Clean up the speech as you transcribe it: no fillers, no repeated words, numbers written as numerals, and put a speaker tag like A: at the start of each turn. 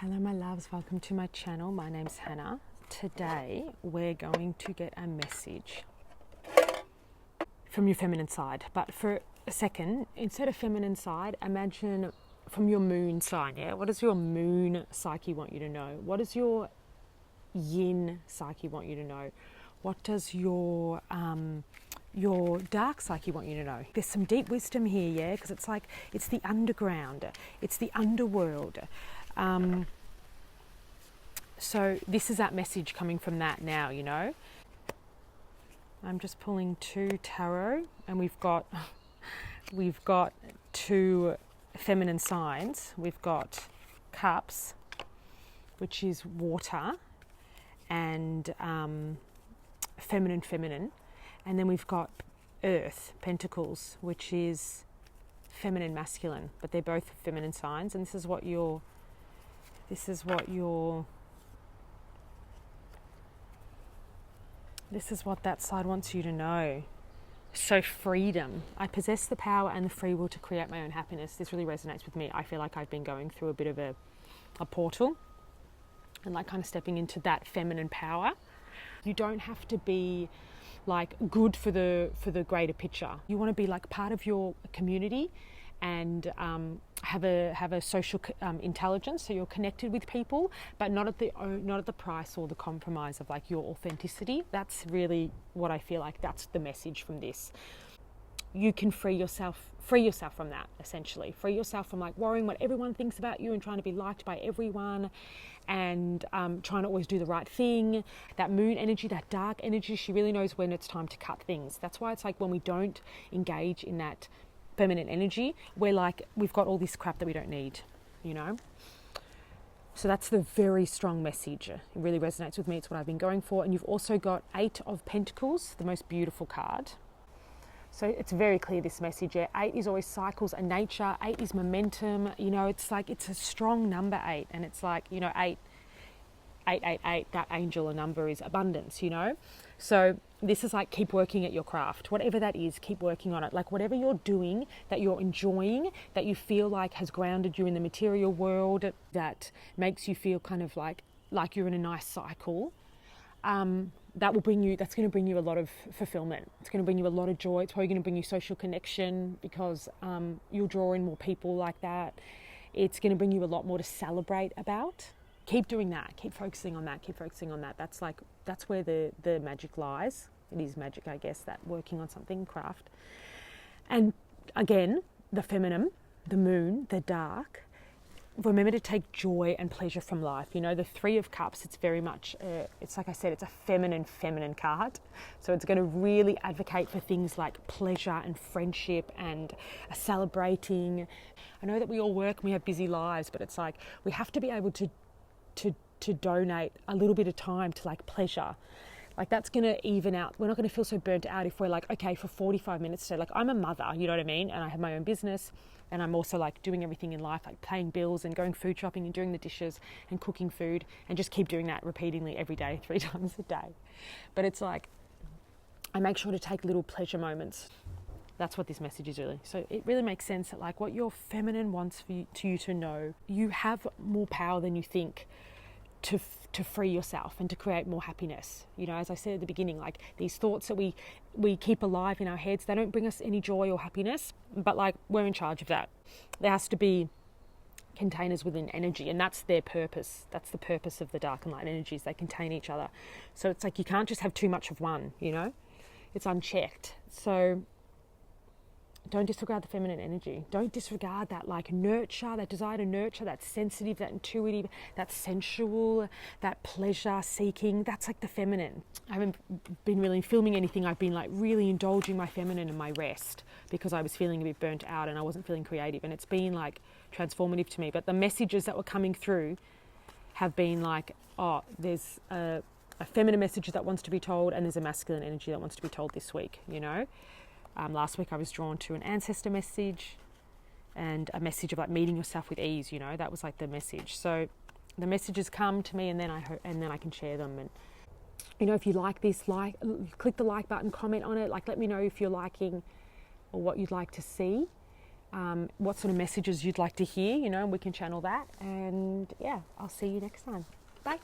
A: Hello my loves, welcome to my channel. My name's Hannah. Today we're going to get a message from your feminine side. But for a second, instead of feminine side, imagine from your moon sign, yeah? What does your moon psyche want you to know? What does your yin psyche want you to know? What does your dark psyche want you to know? There's some deep wisdom here, yeah? Because it's like, it's the underground, it's the underworld. So this is that message coming from that now, you know. I'm just pulling two tarot, and we've got two feminine signs. We've got cups, which is water, and feminine, and then we've got earth, pentacles, which is feminine, masculine, but they're both feminine signs. And this is what that side wants you to know. So freedom. I possess the power and the free will to create my own happiness. This really resonates with me. I feel like I've been going through a bit of a portal and like kind of stepping into that feminine power. You don't have to be like good for the greater picture. You want to be like part of your community and have a social intelligence, so you're connected with people, but not at the price or the compromise of like your authenticity. That's really what I feel like. That's the message from this. You can free yourself from that, essentially. Free yourself from like worrying what everyone thinks about you and trying to be liked by everyone, and trying to always do the right thing. That moon energy, that dark energy, she really knows when it's time to cut things. That's why it's like when we don't engage in that feminine energy, we're like, we've got all this crap that we don't need, you know. So that's the very strong message. It really resonates with me. It's what I've been going for. And you've also got 8 of Pentacles, the most beautiful card. So it's very clear, this message. Yeah, 8 is always cycles and nature. 8 is momentum. You know, it's like, it's a strong number 8. And it's like, you know, 8, that angel number is abundance, you know. So this is like, keep working at your craft. Whatever that is, keep working on it. Like whatever you're doing that you're enjoying, that you feel like has grounded you in the material world, that makes you feel kind of like you're in a nice cycle, that's going to bring you a lot of fulfillment. It's going to bring you a lot of joy. It's probably going to bring you social connection, because you'll draw in more people like that. It's going to bring you a lot more to celebrate about. Keep doing that. Keep focusing on that. That's where the magic lies. It is magic, I guess, that working on something, craft. And again, the feminine, the moon, the dark. Remember to take joy and pleasure from life. You know, the 3 of Cups, it's very much, it's like I said, it's a feminine card. So it's going to really advocate for things like pleasure and friendship and celebrating. I know that we all work and we have busy lives, but it's like we have to be able to donate a little bit of time to like pleasure. Like that's going to even out. We're not going to feel so burnt out if we're like, okay, for 45 minutes today, like I'm a mother, you know what I mean? And I have my own business, and I'm also like doing everything in life, like paying bills and going food shopping and doing the dishes and cooking food, and just keep doing that repeatedly every day, 3 times a day. But it's like, I make sure to take little pleasure moments. That's what this message is really. So it really makes sense that like what your feminine wants you to know, you have more power than you think to free yourself and to create more happiness. You know, as I said at the beginning, like these thoughts that we keep alive in our heads, they don't bring us any joy or happiness, but like we're in charge of that. There has to be containers within energy, and that's their purpose. That's the purpose of the dark and light energies. They contain each other. So it's like you can't just have too much of one, you know. It's unchecked. So don't disregard the feminine energy. Don't disregard that like nurture, that desire to nurture, that sensitive, that intuitive, that sensual, that pleasure seeking. That's like the feminine. I haven't been really filming anything. I've been like really indulging my feminine and my rest, because I was feeling a bit burnt out and I wasn't feeling creative, and it's been like transformative to me. But the messages that were coming through have been like, oh, there's a feminine message that wants to be told, and there's a masculine energy that wants to be told this week, you know. Last week I was drawn to an ancestor message and a message of like meeting yourself with ease, you know, that was like the message. So the messages come to me, and then I can share them. And you know, if you like this, click the like button, comment on it, like let me know if you're liking or what you'd like to see. what sort of messages you'd like to hear, you know, and we can channel that. And yeah, I'll see you next time. Bye.